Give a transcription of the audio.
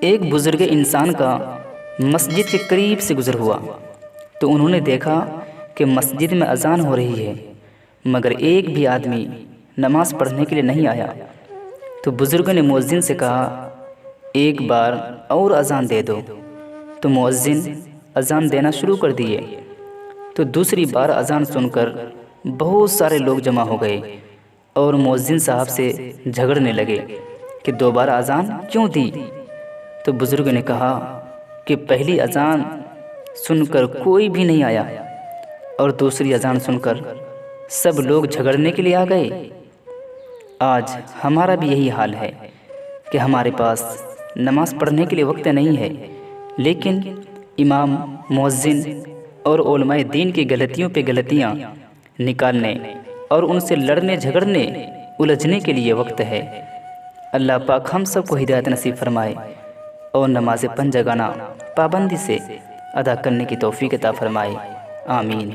ایک بزرگ انسان کا مسجد کے قریب سے گزر ہوا تو انہوں نے دیکھا کہ مسجد میں اذان ہو رہی ہے مگر ایک بھی آدمی نماز پڑھنے کے لیے نہیں آیا۔ تو بزرگ نے مؤذن سے کہا ایک بار اور اذان دے دو۔ تو مؤذن اذان دینا شروع کر دیے۔ تو دوسری بار اذان سن کر بہت سارے لوگ جمع ہو گئے اور مؤذن صاحب سے جھگڑنے لگے کہ دوبارہ اذان کیوں دی؟ تو بزرگ نے کہا کہ پہلی اذان سن کر کوئی بھی نہیں آیا اور دوسری اذان سن کر سب لوگ جھگڑنے کے لیے آ گئے۔ آج ہمارا بھی یہی حال ہے کہ ہمارے پاس نماز پڑھنے کے لیے وقت نہیں ہے، لیکن امام، مؤذن اور علماء دین کی غلطیوں پہ غلطیاں نکالنے اور ان سے لڑنے جھگڑنے الجھنے کے لیے وقت ہے۔ اللہ پاک ہم سب کو ہدایت نصیب فرمائے اور نماز پنج جگانا پابندی سے ادا کرنے کی توفیق عطا فرمائے، آمین۔